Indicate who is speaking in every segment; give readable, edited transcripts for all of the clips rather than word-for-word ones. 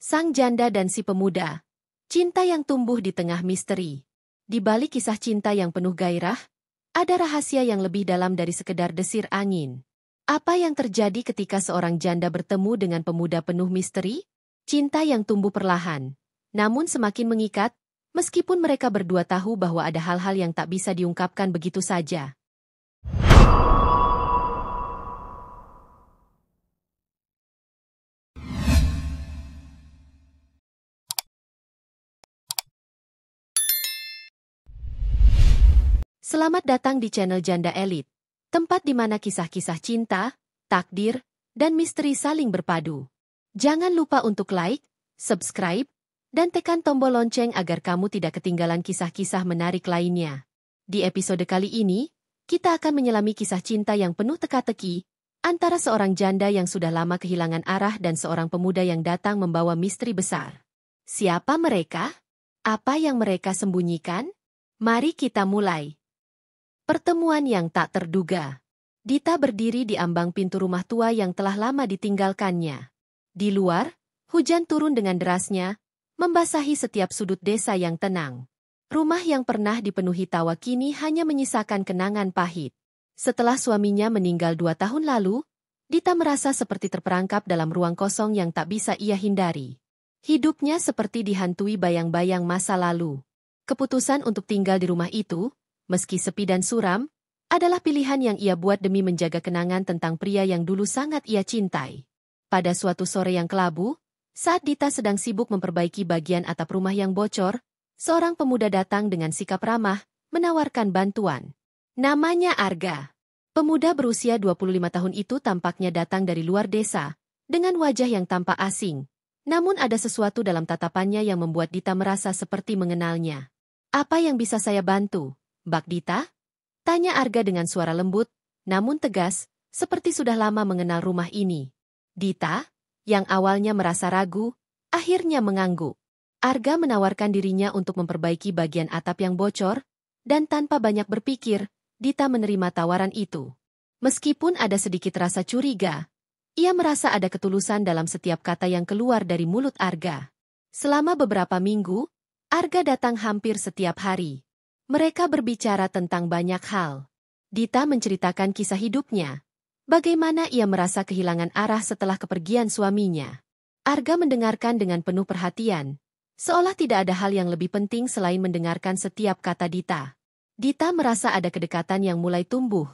Speaker 1: Sang janda dan si pemuda. Cinta yang tumbuh di tengah misteri. Di balik kisah cinta yang penuh gairah, ada rahasia yang lebih dalam dari sekedar desir angin. Apa yang terjadi ketika seorang janda bertemu dengan pemuda penuh misteri? Cinta yang tumbuh perlahan, namun semakin mengikat, meskipun mereka berdua tahu bahwa ada hal-hal yang tak bisa diungkapkan begitu saja. Selamat datang di channel Janda Elite, tempat di mana kisah-kisah cinta, takdir, dan misteri saling berpadu. Jangan lupa untuk like, subscribe, dan tekan tombol lonceng agar kamu tidak ketinggalan kisah-kisah menarik lainnya. Di episode kali ini, kita akan menyelami kisah cinta yang penuh teka-teki antara seorang janda yang sudah lama kehilangan arah dan seorang pemuda yang datang membawa misteri besar. Siapa mereka? Apa yang mereka sembunyikan? Mari kita mulai. Pertemuan yang tak terduga. Dita berdiri di ambang pintu rumah tua yang telah lama ditinggalkannya. Di luar, hujan turun dengan derasnya, membasahi setiap sudut desa yang tenang. Rumah yang pernah dipenuhi tawa kini hanya menyisakan kenangan pahit. Setelah suaminya meninggal 2 tahun lalu, Dita merasa seperti terperangkap dalam ruang kosong yang tak bisa ia hindari. Hidupnya seperti dihantui bayang-bayang masa lalu. Keputusan untuk tinggal di rumah itu, meski sepi dan suram, adalah pilihan yang ia buat demi menjaga kenangan tentang pria yang dulu sangat ia cintai. Pada suatu sore yang kelabu, saat Dita sedang sibuk memperbaiki bagian atap rumah yang bocor, seorang pemuda datang dengan sikap ramah, menawarkan bantuan. Namanya Arga. Pemuda berusia 25 tahun itu tampaknya datang dari luar desa, dengan wajah yang tampak asing. Namun ada sesuatu dalam tatapannya yang membuat Dita merasa seperti mengenalnya. Apa yang bisa saya bantu, Mbak Dita? Tanya Arga dengan suara lembut, namun tegas, seperti sudah lama mengenal rumah ini. Dita, yang awalnya merasa ragu, akhirnya mengangguk. Arga menawarkan dirinya untuk memperbaiki bagian atap yang bocor, dan tanpa banyak berpikir, Dita menerima tawaran itu. Meskipun ada sedikit rasa curiga, ia merasa ada ketulusan dalam setiap kata yang keluar dari mulut Arga. Selama beberapa minggu, Arga datang hampir setiap hari. Mereka berbicara tentang banyak hal. Dita menceritakan kisah hidupnya. Bagaimana ia merasa kehilangan arah setelah kepergian suaminya. Arga mendengarkan dengan penuh perhatian, seolah tidak ada hal yang lebih penting selain mendengarkan setiap kata Dita. Dita merasa ada kedekatan yang mulai tumbuh,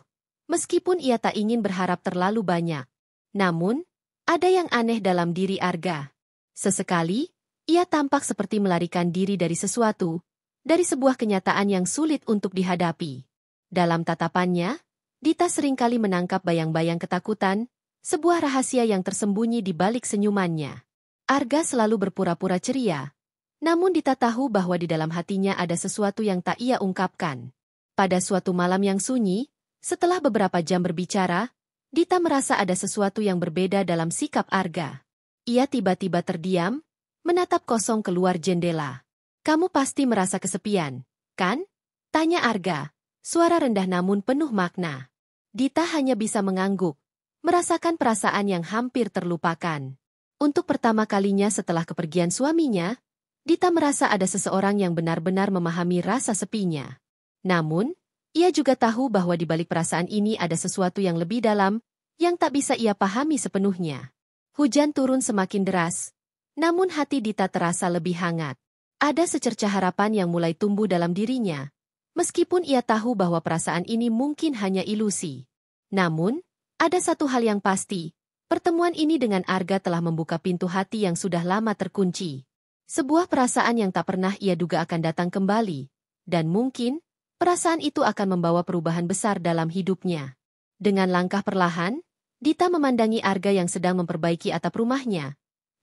Speaker 1: meskipun ia tak ingin berharap terlalu banyak. Namun, ada yang aneh dalam diri Arga. Sesekali, ia tampak seperti melarikan diri dari sesuatu, dari sebuah kenyataan yang sulit untuk dihadapi. Dalam tatapannya, Dita seringkali menangkap bayang-bayang ketakutan, sebuah rahasia yang tersembunyi di balik senyumannya. Arga selalu berpura-pura ceria, namun Dita tahu bahwa di dalam hatinya ada sesuatu yang tak ia ungkapkan. Pada suatu malam yang sunyi, setelah beberapa jam berbicara, Dita merasa ada sesuatu yang berbeda dalam sikap Arga. Ia tiba-tiba terdiam, menatap kosong keluar jendela. Kamu pasti merasa kesepian, kan? Tanya Arga, suara rendah namun penuh makna. Dita hanya bisa mengangguk, merasakan perasaan yang hampir terlupakan. Untuk pertama kalinya setelah kepergian suaminya, Dita merasa ada seseorang yang benar-benar memahami rasa sepinya. Namun, ia juga tahu bahwa di balik perasaan ini ada sesuatu yang lebih dalam, yang tak bisa ia pahami sepenuhnya. Hujan turun semakin deras, namun hati Dita terasa lebih hangat. Ada secercah harapan yang mulai tumbuh dalam dirinya, meskipun ia tahu bahwa perasaan ini mungkin hanya ilusi. Namun, ada satu hal yang pasti, pertemuan ini dengan Arga telah membuka pintu hati yang sudah lama terkunci. Sebuah perasaan yang tak pernah ia duga akan datang kembali, dan mungkin, perasaan itu akan membawa perubahan besar dalam hidupnya. Dengan langkah perlahan, Dita memandangi Arga yang sedang memperbaiki atap rumahnya,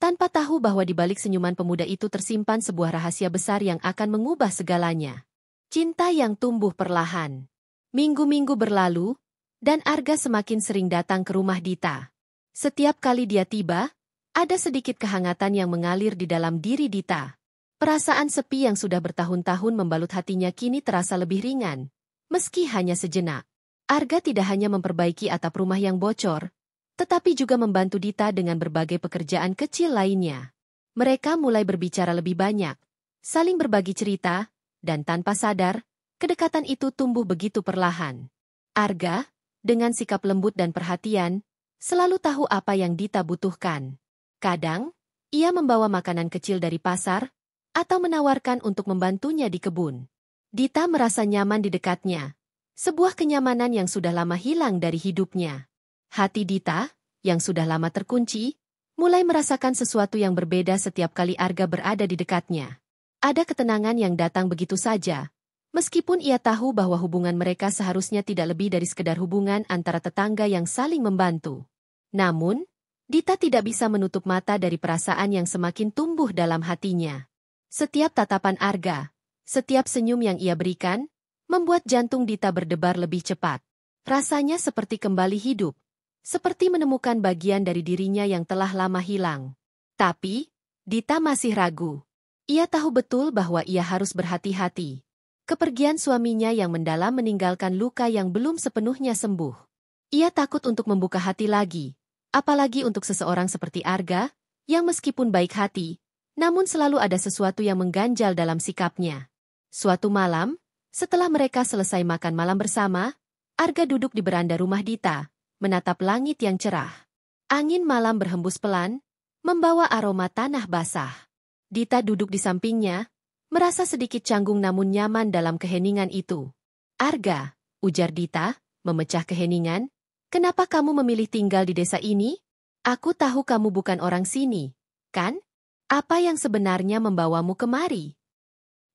Speaker 1: tanpa tahu bahwa di balik senyuman pemuda itu tersimpan sebuah rahasia besar yang akan mengubah segalanya. Cinta yang tumbuh perlahan. Minggu-minggu berlalu, dan Arga semakin sering datang ke rumah Dita. Setiap kali dia tiba, ada sedikit kehangatan yang mengalir di dalam diri Dita. Perasaan sepi yang sudah bertahun-tahun membalut hatinya kini terasa lebih ringan, meski hanya sejenak. Arga tidak hanya memperbaiki atap rumah yang bocor, tetapi juga membantu Dita dengan berbagai pekerjaan kecil lainnya. Mereka mulai berbicara lebih banyak, saling berbagi cerita, dan tanpa sadar, kedekatan itu tumbuh begitu perlahan. Arga, dengan sikap lembut dan perhatian, selalu tahu apa yang Dita butuhkan. Kadang, ia membawa makanan kecil dari pasar, atau menawarkan untuk membantunya di kebun. Dita merasa nyaman di dekatnya, sebuah kenyamanan yang sudah lama hilang dari hidupnya. Hati Dita, yang sudah lama terkunci, mulai merasakan sesuatu yang berbeda setiap kali Arga berada di dekatnya. Ada ketenangan yang datang begitu saja, meskipun ia tahu bahwa hubungan mereka seharusnya tidak lebih dari sekedar hubungan antara tetangga yang saling membantu. Namun, Dita tidak bisa menutup mata dari perasaan yang semakin tumbuh dalam hatinya. Setiap tatapan Arga, setiap senyum yang ia berikan, membuat jantung Dita berdebar lebih cepat. Rasanya seperti kembali hidup, seperti menemukan bagian dari dirinya yang telah lama hilang. Tapi, Dita masih ragu. Ia tahu betul bahwa ia harus berhati-hati. Kepergian suaminya yang mendalam meninggalkan luka yang belum sepenuhnya sembuh. Ia takut untuk membuka hati lagi, apalagi untuk seseorang seperti Arga, yang meskipun baik hati, namun selalu ada sesuatu yang mengganjal dalam sikapnya. Suatu malam, setelah mereka selesai makan malam bersama, Arga duduk di beranda rumah Dita, menatap langit yang cerah. Angin malam berhembus pelan, membawa aroma tanah basah. Dita duduk di sampingnya, merasa sedikit canggung namun nyaman dalam keheningan itu. Arga, ujar Dita, memecah keheningan, kenapa kamu memilih tinggal di desa ini? Aku tahu kamu bukan orang sini, kan? Apa yang sebenarnya membawamu kemari?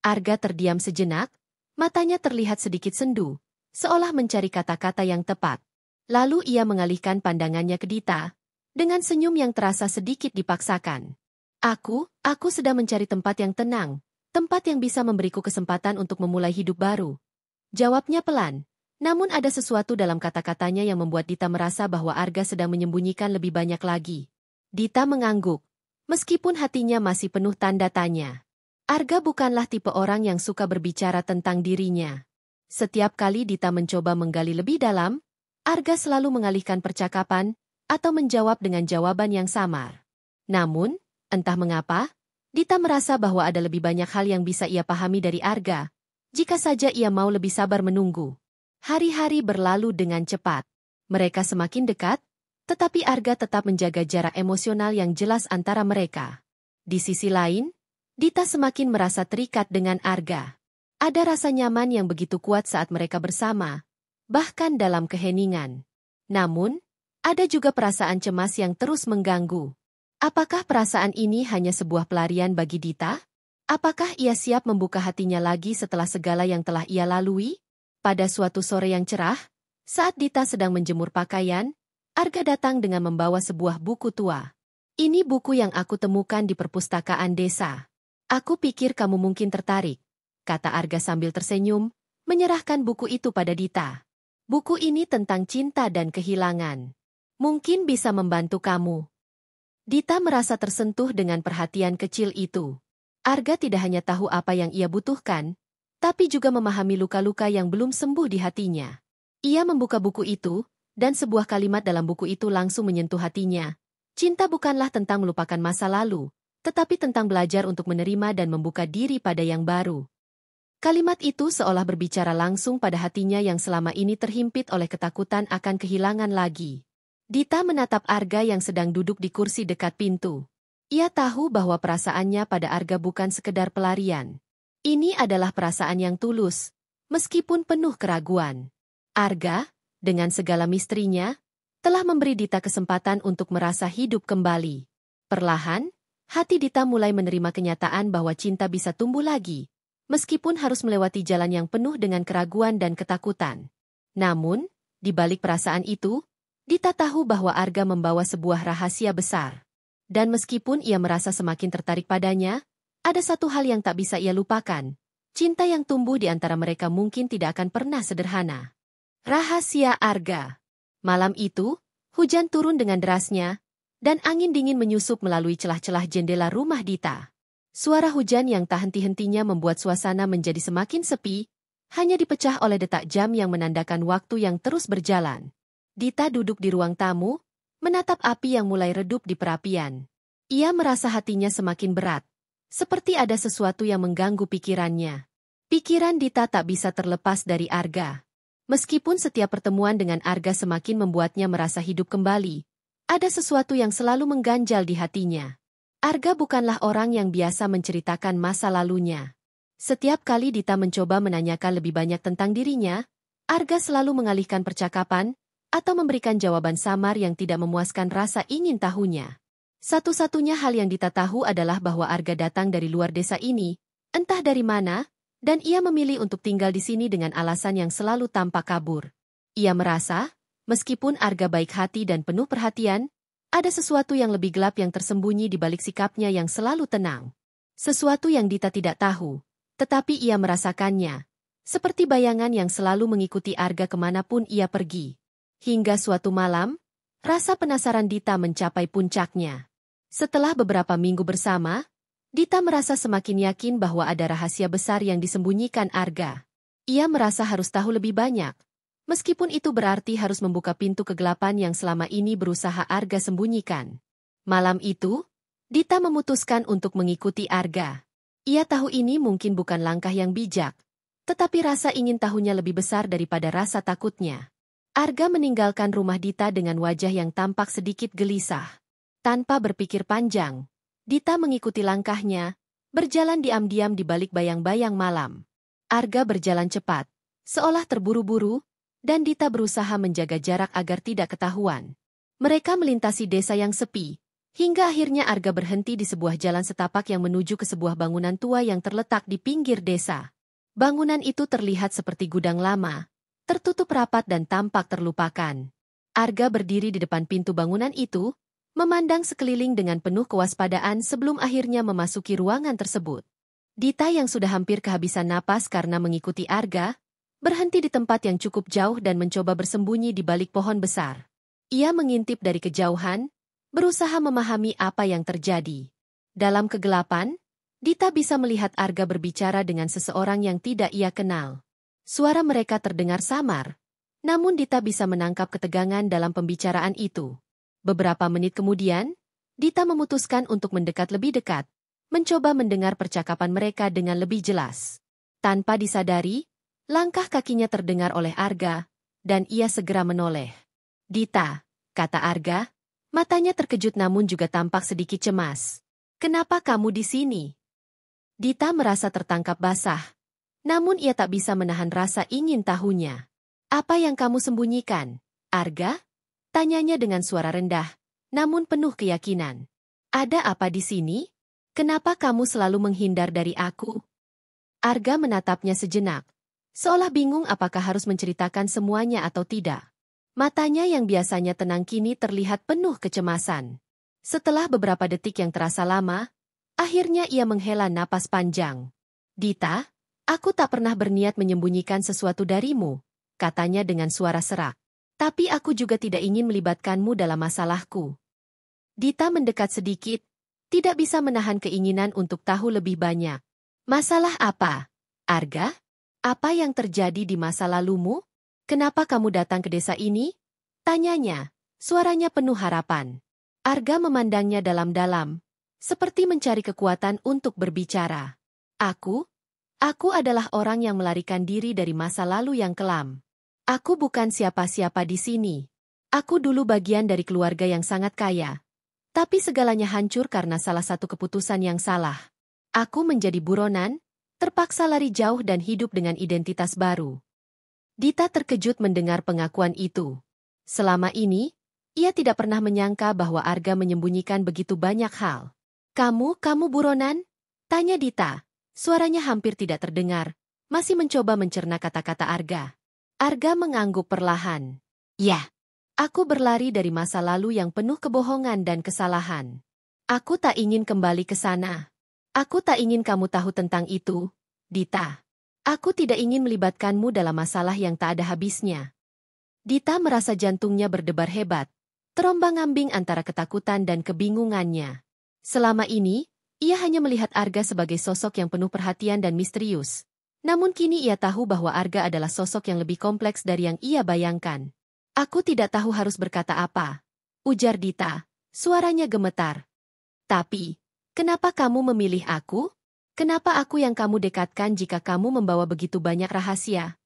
Speaker 1: Arga terdiam sejenak, matanya terlihat sedikit sendu, seolah mencari kata-kata yang tepat. Lalu ia mengalihkan pandangannya ke Dita, dengan senyum yang terasa sedikit dipaksakan. Aku sedang mencari tempat yang tenang, tempat yang bisa memberiku kesempatan untuk memulai hidup baru. Jawabnya pelan, namun ada sesuatu dalam kata-katanya yang membuat Dita merasa bahwa Arga sedang menyembunyikan lebih banyak lagi. Dita mengangguk, meskipun hatinya masih penuh tanda tanya. Arga bukanlah tipe orang yang suka berbicara tentang dirinya. Setiap kali Dita mencoba menggali lebih dalam, Arga selalu mengalihkan percakapan, atau menjawab dengan jawaban yang samar. Namun, entah mengapa, Dita merasa bahwa ada lebih banyak hal yang bisa ia pahami dari Arga, jika saja ia mau lebih sabar menunggu. Hari-hari berlalu dengan cepat. Mereka semakin dekat, tetapi Arga tetap menjaga jarak emosional yang jelas antara mereka. Di sisi lain, Dita semakin merasa terikat dengan Arga. Ada rasa nyaman yang begitu kuat saat mereka bersama, bahkan dalam keheningan. Namun, ada juga perasaan cemas yang terus mengganggu. Apakah perasaan ini hanya sebuah pelarian bagi Dita? Apakah ia siap membuka hatinya lagi setelah segala yang telah ia lalui? Pada suatu sore yang cerah, saat Dita sedang menjemur pakaian, Arga datang dengan membawa sebuah buku tua. Ini buku yang aku temukan di perpustakaan desa. Aku pikir kamu mungkin tertarik, kata Arga sambil tersenyum, menyerahkan buku itu pada Dita. Buku ini tentang cinta dan kehilangan. Mungkin bisa membantu kamu. Dita merasa tersentuh dengan perhatian kecil itu. Arga tidak hanya tahu apa yang ia butuhkan, tapi juga memahami luka-luka yang belum sembuh di hatinya. Ia membuka buku itu, dan sebuah kalimat dalam buku itu langsung menyentuh hatinya. Cinta bukanlah tentang melupakan masa lalu, tetapi tentang belajar untuk menerima dan membuka diri pada yang baru. Kalimat itu seolah berbicara langsung pada hatinya yang selama ini terhimpit oleh ketakutan akan kehilangan lagi. Dita menatap Arga yang sedang duduk di kursi dekat pintu. Ia tahu bahwa perasaannya pada Arga bukan sekedar pelarian. Ini adalah perasaan yang tulus, meskipun penuh keraguan. Arga, dengan segala misterinya, telah memberi Dita kesempatan untuk merasa hidup kembali. Perlahan, hati Dita mulai menerima kenyataan bahwa cinta bisa tumbuh lagi, meskipun harus melewati jalan yang penuh dengan keraguan dan ketakutan. Namun, di balik perasaan itu, Dita tahu bahwa Arga membawa sebuah rahasia besar. Dan meskipun ia merasa semakin tertarik padanya, ada satu hal yang tak bisa ia lupakan. Cinta yang tumbuh di antara mereka mungkin tidak akan pernah sederhana. Rahasia Arga. Malam itu, hujan turun dengan derasnya, dan angin dingin menyusup melalui celah-celah jendela rumah Dita. Suara hujan yang tak henti-hentinya membuat suasana menjadi semakin sepi, hanya dipecah oleh detak jam yang menandakan waktu yang terus berjalan. Dita duduk di ruang tamu, menatap api yang mulai redup di perapian. Ia merasa hatinya semakin berat. Seperti ada sesuatu yang mengganggu pikirannya. Pikiran Dita tak bisa terlepas dari Arga. Meskipun setiap pertemuan dengan Arga semakin membuatnya merasa hidup kembali, ada sesuatu yang selalu mengganjal di hatinya. Arga bukanlah orang yang biasa menceritakan masa lalunya. Setiap kali Dita mencoba menanyakan lebih banyak tentang dirinya, Arga selalu mengalihkan percakapan atau memberikan jawaban samar yang tidak memuaskan rasa ingin tahunya. Satu-satunya hal yang Dita tahu adalah bahwa Arga datang dari luar desa ini, entah dari mana, dan ia memilih untuk tinggal di sini dengan alasan yang selalu tampak kabur. Ia merasa, meskipun Arga baik hati dan penuh perhatian, ada sesuatu yang lebih gelap yang tersembunyi di balik sikapnya yang selalu tenang. Sesuatu yang Dita tidak tahu, tetapi ia merasakannya, seperti bayangan yang selalu mengikuti Arga kemanapun ia pergi. Hingga suatu malam, rasa penasaran Dita mencapai puncaknya. Setelah beberapa minggu bersama, Dita merasa semakin yakin bahwa ada rahasia besar yang disembunyikan Arga. Ia merasa harus tahu lebih banyak, meskipun itu berarti harus membuka pintu kegelapan yang selama ini berusaha Arga sembunyikan. Malam itu, Dita memutuskan untuk mengikuti Arga. Ia tahu ini mungkin bukan langkah yang bijak, tetapi rasa ingin tahunya lebih besar daripada rasa takutnya. Arga meninggalkan rumah Dita dengan wajah yang tampak sedikit gelisah. Tanpa berpikir panjang, Dita mengikuti langkahnya, berjalan diam-diam di balik bayang-bayang malam. Arga berjalan cepat, seolah terburu-buru, dan Dita berusaha menjaga jarak agar tidak ketahuan. Mereka melintasi desa yang sepi, hingga akhirnya Arga berhenti di sebuah jalan setapak yang menuju ke sebuah bangunan tua yang terletak di pinggir desa. Bangunan itu terlihat seperti gudang lama, tertutup rapat dan tampak terlupakan. Arga berdiri di depan pintu bangunan itu, memandang sekeliling dengan penuh kewaspadaan sebelum akhirnya memasuki ruangan tersebut. Dita yang sudah hampir kehabisan napas karena mengikuti Arga, berhenti di tempat yang cukup jauh dan mencoba bersembunyi di balik pohon besar. Ia mengintip dari kejauhan, berusaha memahami apa yang terjadi. Dalam kegelapan, Dita bisa melihat Arga berbicara dengan seseorang yang tidak ia kenal. Suara mereka terdengar samar, namun Dita bisa menangkap ketegangan dalam pembicaraan itu. Beberapa menit kemudian, Dita memutuskan untuk mendekat lebih dekat, mencoba mendengar percakapan mereka dengan lebih jelas. Tanpa disadari, langkah kakinya terdengar oleh Arga, dan ia segera menoleh. "Dita," kata Arga, matanya terkejut namun juga tampak sedikit cemas. "Kenapa kamu di sini?" Dita merasa tertangkap basah, namun ia tak bisa menahan rasa ingin tahunya. "Apa yang kamu sembunyikan, Arga?" Tanyanya dengan suara rendah, namun penuh keyakinan. "Ada apa di sini? Kenapa kamu selalu menghindar dari aku?" Arga menatapnya sejenak, seolah bingung apakah harus menceritakan semuanya atau tidak. Matanya yang biasanya tenang kini terlihat penuh kecemasan. Setelah beberapa detik yang terasa lama, akhirnya ia menghela napas panjang. "Dita, aku tak pernah berniat menyembunyikan sesuatu darimu," katanya dengan suara serak. "Tapi aku juga tidak ingin melibatkanmu dalam masalahku." Dita mendekat sedikit, tidak bisa menahan keinginan untuk tahu lebih banyak. "Masalah apa, Arga? Apa yang terjadi di masa lalumu? Kenapa kamu datang ke desa ini?" tanyanya, suaranya penuh harapan. Arga memandangnya dalam-dalam, seperti mencari kekuatan untuk berbicara. Aku adalah orang yang melarikan diri dari masa lalu yang kelam. Aku bukan siapa-siapa di sini. Aku dulu bagian dari keluarga yang sangat kaya. Tapi segalanya hancur karena salah satu keputusan yang salah. Aku menjadi buronan, terpaksa lari jauh dan hidup dengan identitas baru." Dita terkejut mendengar pengakuan itu. Selama ini, ia tidak pernah menyangka bahwa Arga menyembunyikan begitu banyak hal. Kamu buronan?" tanya Dita. Suaranya hampir tidak terdengar, masih mencoba mencerna kata-kata Arga. Arga mengangguk perlahan. "Ya, aku berlari dari masa lalu yang penuh kebohongan dan kesalahan. Aku tak ingin kembali ke sana. Aku tak ingin kamu tahu tentang itu, Dita. Aku tidak ingin melibatkanmu dalam masalah yang tak ada habisnya." Dita merasa jantungnya berdebar hebat, terombang-ambing antara ketakutan dan kebingungannya. Selama ini, ia hanya melihat Arga sebagai sosok yang penuh perhatian dan misterius. Namun kini ia tahu bahwa Arga adalah sosok yang lebih kompleks dari yang ia bayangkan. "Aku tidak tahu harus berkata apa," ujar Dita, suaranya gemetar. Tapi, kenapa kamu memilih aku? Kenapa aku yang kamu dekatkan jika kamu membawa begitu banyak rahasia?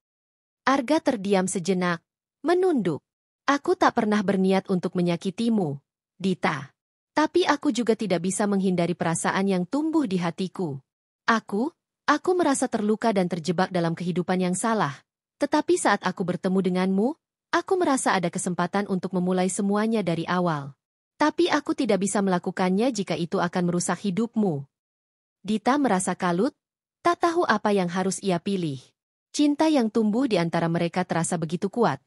Speaker 1: Arga terdiam sejenak, menunduk. Aku tak pernah berniat untuk menyakitimu, Dita. Tapi aku juga tidak bisa menghindari perasaan yang tumbuh di hatiku. Aku merasa terluka dan terjebak dalam kehidupan yang salah. Tetapi saat aku bertemu denganmu, aku merasa ada kesempatan untuk memulai semuanya dari awal. Tapi aku tidak bisa melakukannya jika itu akan merusak hidupmu. Dita merasa kalut, tak tahu apa yang harus ia pilih. Cinta yang tumbuh di antara mereka terasa begitu kuat.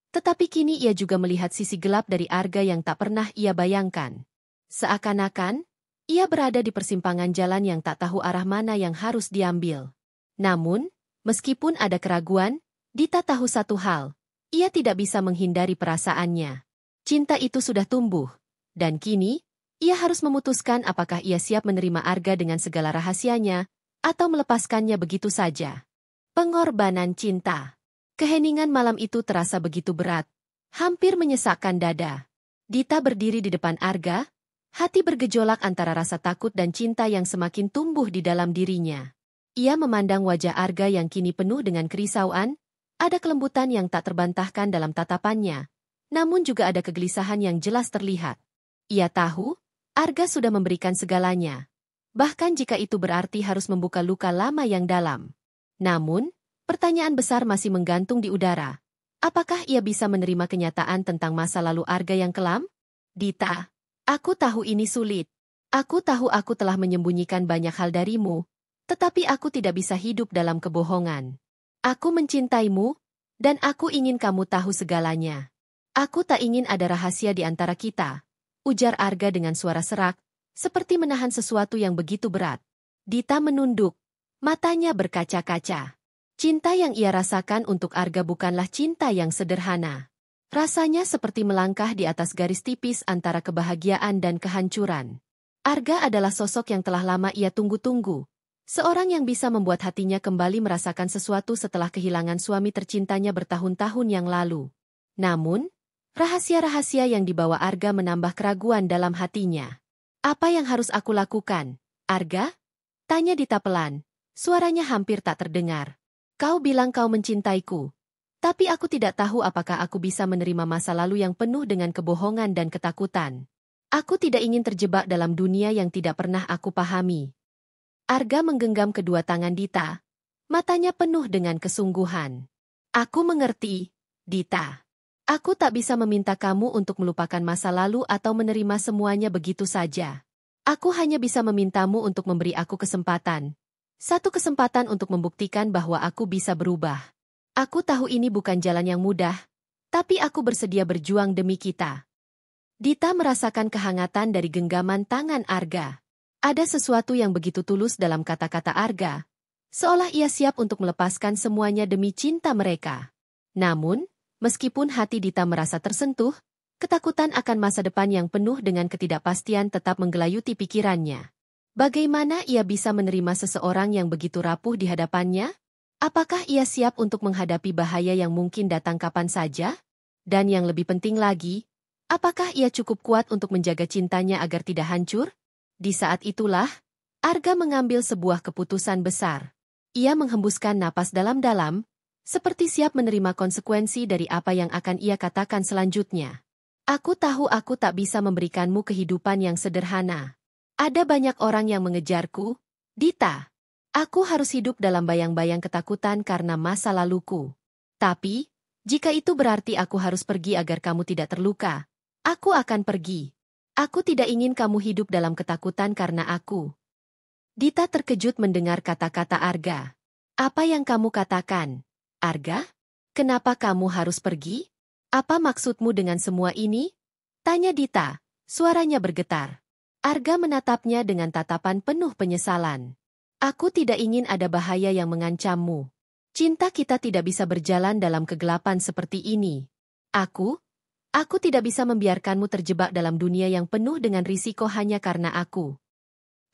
Speaker 1: Tetapi kini ia juga melihat sisi gelap dari Arga yang tak pernah ia bayangkan. Seakan-akan, ia berada di persimpangan jalan yang tak tahu arah mana yang harus diambil. Namun, meskipun ada keraguan, Dita tahu satu hal, ia tidak bisa menghindari perasaannya. Cinta itu sudah tumbuh. Dan kini, ia harus memutuskan apakah ia siap menerima Arga dengan segala rahasianya, atau melepaskannya begitu saja. Pengorbanan cinta. Keheningan malam itu terasa begitu berat, hampir menyesakkan dada. Dita berdiri di depan Arga, hati bergejolak antara rasa takut dan cinta yang semakin tumbuh di dalam dirinya. Ia memandang wajah Arga yang kini penuh dengan kerisauan, ada kelembutan yang tak terbantahkan dalam tatapannya, namun juga ada kegelisahan yang jelas terlihat. Ia tahu, Arga sudah memberikan segalanya. Bahkan jika itu berarti harus membuka luka lama yang dalam. Namun, pertanyaan besar masih menggantung di udara. Apakah ia bisa menerima kenyataan tentang masa lalu Arga yang kelam? Dita, aku tahu ini sulit. Aku tahu aku telah menyembunyikan banyak hal darimu, tetapi aku tidak bisa hidup dalam kebohongan. Aku mencintaimu, dan aku ingin kamu tahu segalanya. Aku tak ingin ada rahasia di antara kita, ujar Arga dengan suara serak, seperti menahan sesuatu yang begitu berat. Dita menunduk, matanya berkaca-kaca. Cinta yang ia rasakan untuk Arga bukanlah cinta yang sederhana. Rasanya seperti melangkah di atas garis tipis antara kebahagiaan dan kehancuran. Arga adalah sosok yang telah lama ia tunggu-tunggu. Seorang yang bisa membuat hatinya kembali merasakan sesuatu setelah kehilangan suami tercintanya bertahun-tahun yang lalu. Namun, rahasia-rahasia yang dibawa Arga menambah keraguan dalam hatinya. Apa yang harus aku lakukan, Arga? Tanya Dita pelan. Suaranya hampir tak terdengar. Kau bilang kau mencintaiku. Tapi aku tidak tahu apakah aku bisa menerima masa lalu yang penuh dengan kebohongan dan ketakutan. Aku tidak ingin terjebak dalam dunia yang tidak pernah aku pahami. Arga menggenggam kedua tangan Dita. Matanya penuh dengan kesungguhan. Aku mengerti, Dita. Aku tak bisa meminta kamu untuk melupakan masa lalu atau menerima semuanya begitu saja. Aku hanya bisa memintamu untuk memberi aku kesempatan. Satu kesempatan untuk membuktikan bahwa aku bisa berubah. Aku tahu ini bukan jalan yang mudah, tapi aku bersedia berjuang demi kita. Dita merasakan kehangatan dari genggaman tangan Arga. Ada sesuatu yang begitu tulus dalam kata-kata Arga, seolah ia siap untuk melepaskan semuanya demi cinta mereka. Namun, meskipun hati Dita merasa tersentuh, ketakutan akan masa depan yang penuh dengan ketidakpastian tetap menggelayuti pikirannya. Bagaimana ia bisa menerima seseorang yang begitu rapuh di hadapannya? Apakah ia siap untuk menghadapi bahaya yang mungkin datang kapan saja? Dan yang lebih penting lagi, apakah ia cukup kuat untuk menjaga cintanya agar tidak hancur? Di saat itulah, Arga mengambil sebuah keputusan besar. Ia menghembuskan napas dalam-dalam, seperti siap menerima konsekuensi dari apa yang akan ia katakan selanjutnya. Aku tahu aku tak bisa memberikanmu kehidupan yang sederhana. Ada banyak orang yang mengejarku, Dita. Aku harus hidup dalam bayang-bayang ketakutan karena masa laluku. Tapi, jika itu berarti aku harus pergi agar kamu tidak terluka, aku akan pergi. Aku tidak ingin kamu hidup dalam ketakutan karena aku. Dita terkejut mendengar kata-kata Arga. Apa yang kamu katakan, Arga? Kenapa kamu harus pergi? Apa maksudmu dengan semua ini? Tanya Dita, suaranya bergetar. Arga menatapnya dengan tatapan penuh penyesalan. Aku tidak ingin ada bahaya yang mengancammu. Cinta kita tidak bisa berjalan dalam kegelapan seperti ini. Aku tidak bisa membiarkanmu terjebak dalam dunia yang penuh dengan risiko hanya karena aku.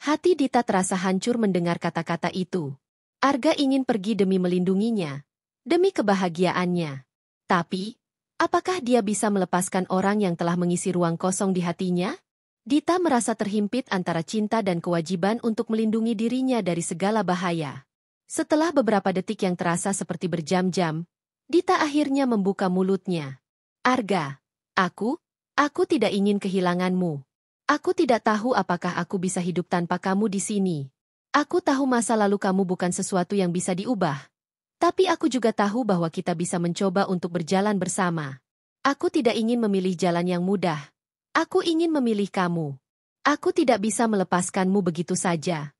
Speaker 1: Hati Dita terasa hancur mendengar kata-kata itu. Arga ingin pergi demi melindunginya, demi kebahagiaannya. Tapi, apakah dia bisa melepaskan orang yang telah mengisi ruang kosong di hatinya? Dita merasa terhimpit antara cinta dan kewajiban untuk melindungi dirinya dari segala bahaya. Setelah beberapa detik yang terasa seperti berjam-jam, Dita akhirnya membuka mulutnya. Arga, aku tidak ingin kehilanganmu. Aku tidak tahu apakah aku bisa hidup tanpa kamu di sini. Aku tahu masa lalu kamu bukan sesuatu yang bisa diubah. Tapi aku juga tahu bahwa kita bisa mencoba untuk berjalan bersama. Aku tidak ingin memilih jalan yang mudah. Aku ingin memilih kamu. Aku tidak bisa melepaskanmu begitu saja.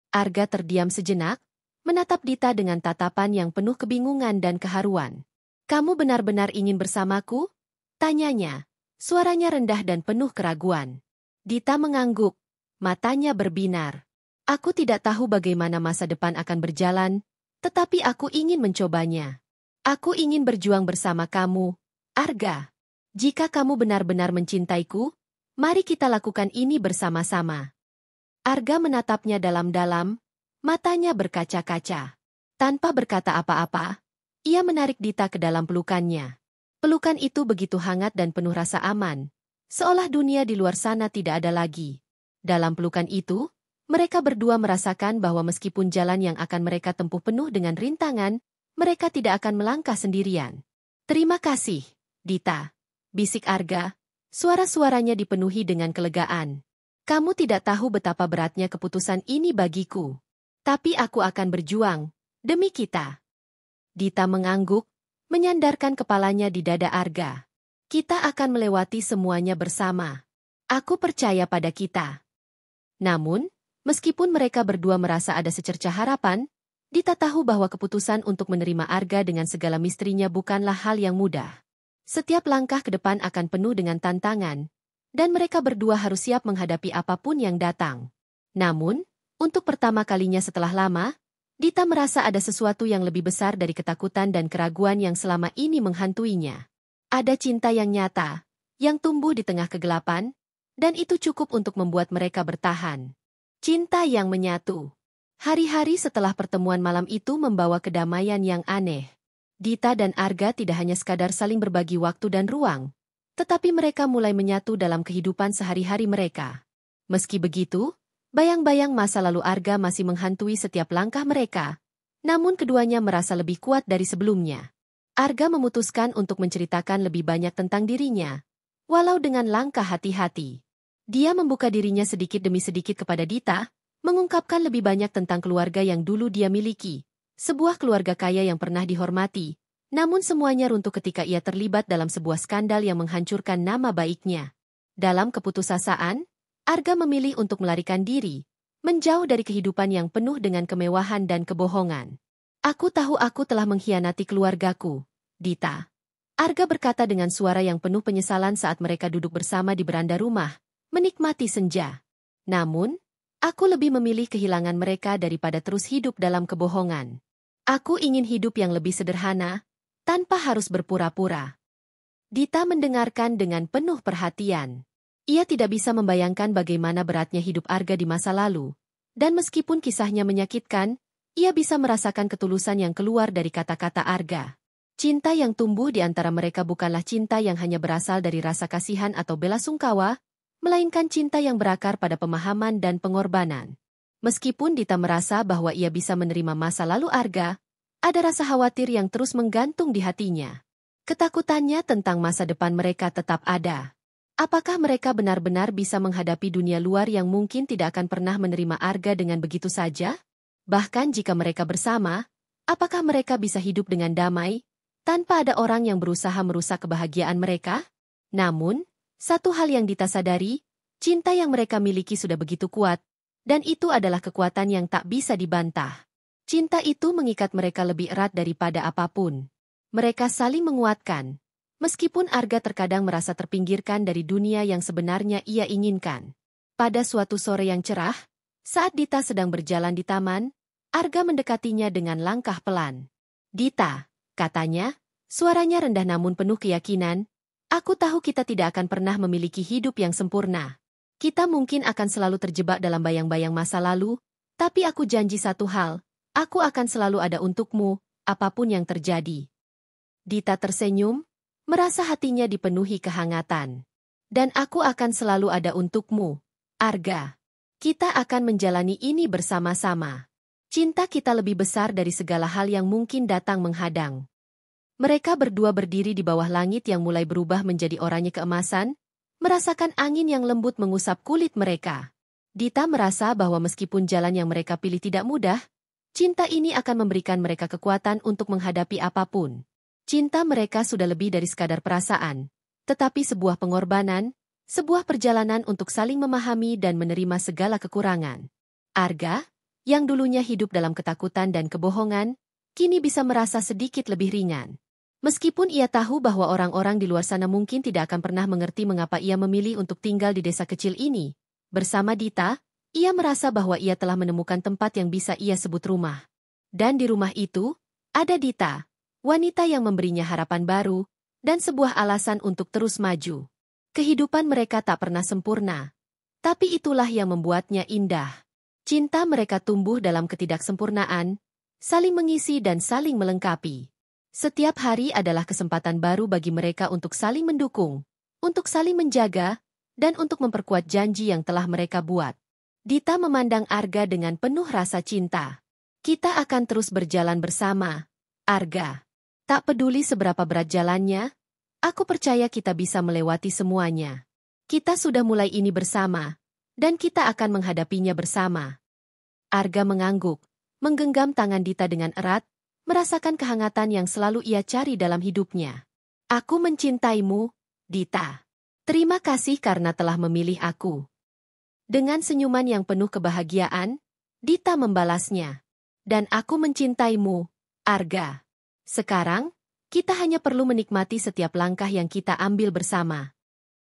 Speaker 1: Arga terdiam sejenak, menatap Dita dengan tatapan yang penuh kebingungan dan keharuan. Kamu benar-benar ingin bersamaku? Tanyanya, suaranya rendah dan penuh keraguan. Dita mengangguk, matanya berbinar. Aku tidak tahu bagaimana masa depan akan berjalan, tetapi aku ingin mencobanya. Aku ingin berjuang bersama kamu, Arga. Jika kamu benar-benar mencintaiku, mari kita lakukan ini bersama-sama. Arga menatapnya dalam-dalam, matanya berkaca-kaca. Tanpa berkata apa-apa, ia menarik Dita ke dalam pelukannya. Pelukan itu begitu hangat dan penuh rasa aman, seolah dunia di luar sana tidak ada lagi. Dalam pelukan itu, mereka berdua merasakan bahwa meskipun jalan yang akan mereka tempuh penuh dengan rintangan, mereka tidak akan melangkah sendirian. Terima kasih, Dita. Bisik Arga, suara-suaranya dipenuhi dengan kelegaan. Kamu tidak tahu betapa beratnya keputusan ini bagiku. Tapi aku akan berjuang, demi kita. Dita mengangguk, menyandarkan kepalanya di dada Arga. Kita akan melewati semuanya bersama. Aku percaya pada kita. Namun, meskipun mereka berdua merasa ada secercah harapan, Dita tahu bahwa keputusan untuk menerima Arga dengan segala misterinya bukanlah hal yang mudah. Setiap langkah ke depan akan penuh dengan tantangan, dan mereka berdua harus siap menghadapi apapun yang datang. Namun, untuk pertama kalinya setelah lama, Dita merasa ada sesuatu yang lebih besar dari ketakutan dan keraguan yang selama ini menghantuinya. Ada cinta yang nyata, yang tumbuh di tengah kegelapan, dan itu cukup untuk membuat mereka bertahan. Cinta yang menyatu. Hari-hari setelah pertemuan malam itu membawa kedamaian yang aneh. Dita dan Arga tidak hanya sekadar saling berbagi waktu dan ruang, tetapi mereka mulai menyatu dalam kehidupan sehari-hari mereka. Meski begitu, bayang-bayang masa lalu Arga masih menghantui setiap langkah mereka, namun keduanya merasa lebih kuat dari sebelumnya. Arga memutuskan untuk menceritakan lebih banyak tentang dirinya, walau dengan langkah hati-hati. Dia membuka dirinya sedikit demi sedikit kepada Dita, mengungkapkan lebih banyak tentang keluarga yang dulu dia miliki. Sebuah keluarga kaya yang pernah dihormati, namun semuanya runtuh ketika ia terlibat dalam sebuah skandal yang menghancurkan nama baiknya. Dalam keputusasaan, Arga memilih untuk melarikan diri, menjauh dari kehidupan yang penuh dengan kemewahan dan kebohongan. Aku tahu aku telah mengkhianati keluargaku, Dita. Arga berkata dengan suara yang penuh penyesalan saat mereka duduk bersama di beranda rumah, menikmati senja. Namun, aku lebih memilih kehilangan mereka daripada terus hidup dalam kebohongan. Aku ingin hidup yang lebih sederhana, tanpa harus berpura-pura. Dita mendengarkan dengan penuh perhatian. Ia tidak bisa membayangkan bagaimana beratnya hidup Arga di masa lalu, dan meskipun kisahnya menyakitkan, ia bisa merasakan ketulusan yang keluar dari kata-kata Arga. Cinta yang tumbuh di antara mereka bukanlah cinta yang hanya berasal dari rasa kasihan atau bela sungkawa, melainkan cinta yang berakar pada pemahaman dan pengorbanan. Meskipun Dita merasa bahwa ia bisa menerima masa lalu Arga, ada rasa khawatir yang terus menggantung di hatinya. Ketakutannya tentang masa depan mereka tetap ada. Apakah mereka benar-benar bisa menghadapi dunia luar yang mungkin tidak akan pernah menerima Arga dengan begitu saja? Bahkan jika mereka bersama, apakah mereka bisa hidup dengan damai, tanpa ada orang yang berusaha merusak kebahagiaan mereka? Namun, satu hal yang Dita sadari, cinta yang mereka miliki sudah begitu kuat, dan itu adalah kekuatan yang tak bisa dibantah. Cinta itu mengikat mereka lebih erat daripada apapun. Mereka saling menguatkan, meskipun Arga terkadang merasa terpinggirkan dari dunia yang sebenarnya ia inginkan. Pada suatu sore yang cerah, saat Dita sedang berjalan di taman, Arga mendekatinya dengan langkah pelan. Dita, katanya, suaranya rendah namun penuh keyakinan, aku tahu kita tidak akan pernah memiliki hidup yang sempurna. Kita mungkin akan selalu terjebak dalam bayang-bayang masa lalu, tapi aku janji satu hal, aku akan selalu ada untukmu, apapun yang terjadi. Dita tersenyum, merasa hatinya dipenuhi kehangatan. Dan aku akan selalu ada untukmu, Arga. Kita akan menjalani ini bersama-sama. Cinta kita lebih besar dari segala hal yang mungkin datang menghadang. Mereka berdua berdiri di bawah langit yang mulai berubah menjadi oranye keemasan, merasakan angin yang lembut mengusap kulit mereka. Dita merasa bahwa meskipun jalan yang mereka pilih tidak mudah, cinta ini akan memberikan mereka kekuatan untuk menghadapi apapun. Cinta mereka sudah lebih dari sekadar perasaan, tetapi sebuah pengorbanan, sebuah perjalanan untuk saling memahami dan menerima segala kekurangan. Arga, yang dulunya hidup dalam ketakutan dan kebohongan, kini bisa merasa sedikit lebih ringan. Meskipun ia tahu bahwa orang-orang di luar sana mungkin tidak akan pernah mengerti mengapa ia memilih untuk tinggal di desa kecil ini, bersama Dita, ia merasa bahwa ia telah menemukan tempat yang bisa ia sebut rumah. Dan di rumah itu, ada Dita, wanita yang memberinya harapan baru, dan sebuah alasan untuk terus maju. Kehidupan mereka tak pernah sempurna, tapi itulah yang membuatnya indah. Cinta mereka tumbuh dalam ketidaksempurnaan, saling mengisi dan saling melengkapi. Setiap hari adalah kesempatan baru bagi mereka untuk saling mendukung, untuk saling menjaga, dan untuk memperkuat janji yang telah mereka buat. Dita memandang Arga dengan penuh rasa cinta. Kita akan terus berjalan bersama, Arga. Tak peduli seberapa berat jalannya, aku percaya kita bisa melewati semuanya. Kita sudah mulai ini bersama, dan kita akan menghadapinya bersama. Arga mengangguk, menggenggam tangan Dita dengan erat, merasakan kehangatan yang selalu ia cari dalam hidupnya. Aku mencintaimu, Dita. Terima kasih karena telah memilih aku. Dengan senyuman yang penuh kebahagiaan, Dita membalasnya. Dan aku mencintaimu, Arga. Sekarang, kita hanya perlu menikmati setiap langkah yang kita ambil bersama.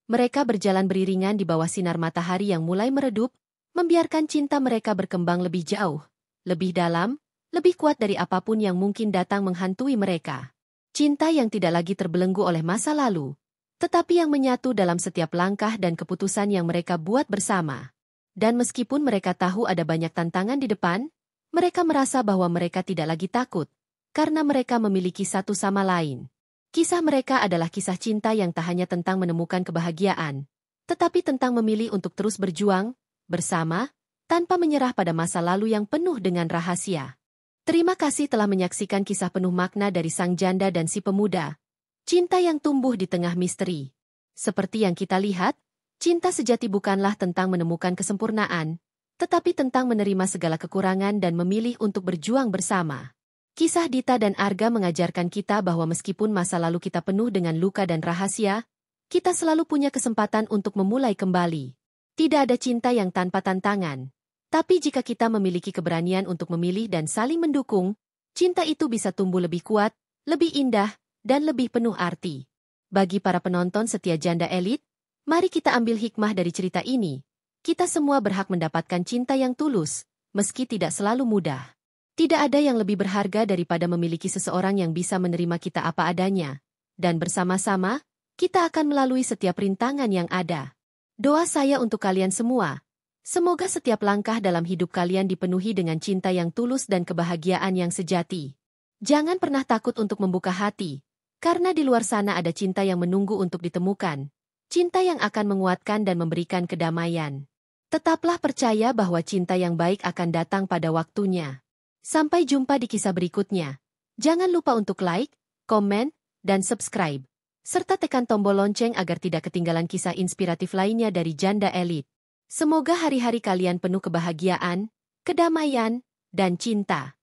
Speaker 1: Mereka berjalan beriringan di bawah sinar matahari yang mulai meredup, membiarkan cinta mereka berkembang lebih jauh, lebih dalam, lebih kuat dari apapun yang mungkin datang menghantui mereka. Cinta yang tidak lagi terbelenggu oleh masa lalu, tetapi yang menyatu dalam setiap langkah dan keputusan yang mereka buat bersama. Dan meskipun mereka tahu ada banyak tantangan di depan, mereka merasa bahwa mereka tidak lagi takut, karena mereka memiliki satu sama lain. Kisah mereka adalah kisah cinta yang tak hanya tentang menemukan kebahagiaan, tetapi tentang memilih untuk terus berjuang, bersama, tanpa menyerah pada masa lalu yang penuh dengan rahasia. Terima kasih telah menyaksikan kisah penuh makna dari sang janda dan si pemuda. Cinta yang tumbuh di tengah misteri. Seperti yang kita lihat, cinta sejati bukanlah tentang menemukan kesempurnaan, tetapi tentang menerima segala kekurangan dan memilih untuk berjuang bersama. Kisah Dita dan Arga mengajarkan kita bahwa meskipun masa lalu kita penuh dengan luka dan rahasia, kita selalu punya kesempatan untuk memulai kembali. Tidak ada cinta yang tanpa tantangan. Tapi jika kita memiliki keberanian untuk memilih dan saling mendukung, cinta itu bisa tumbuh lebih kuat, lebih indah, dan lebih penuh arti. Bagi para penonton setia Janda Elit, mari kita ambil hikmah dari cerita ini. Kita semua berhak mendapatkan cinta yang tulus, meski tidak selalu mudah. Tidak ada yang lebih berharga daripada memiliki seseorang yang bisa menerima kita apa adanya. Dan bersama-sama, kita akan melalui setiap rintangan yang ada. Doa saya untuk kalian semua. Semoga setiap langkah dalam hidup kalian dipenuhi dengan cinta yang tulus dan kebahagiaan yang sejati. Jangan pernah takut untuk membuka hati, karena di luar sana ada cinta yang menunggu untuk ditemukan. Cinta yang akan menguatkan dan memberikan kedamaian. Tetaplah percaya bahwa cinta yang baik akan datang pada waktunya. Sampai jumpa di kisah berikutnya. Jangan lupa untuk like, komen, dan subscribe. Serta tekan tombol lonceng agar tidak ketinggalan kisah inspiratif lainnya dari Janda Elit. Semoga hari-hari kalian penuh kebahagiaan, kedamaian, dan cinta.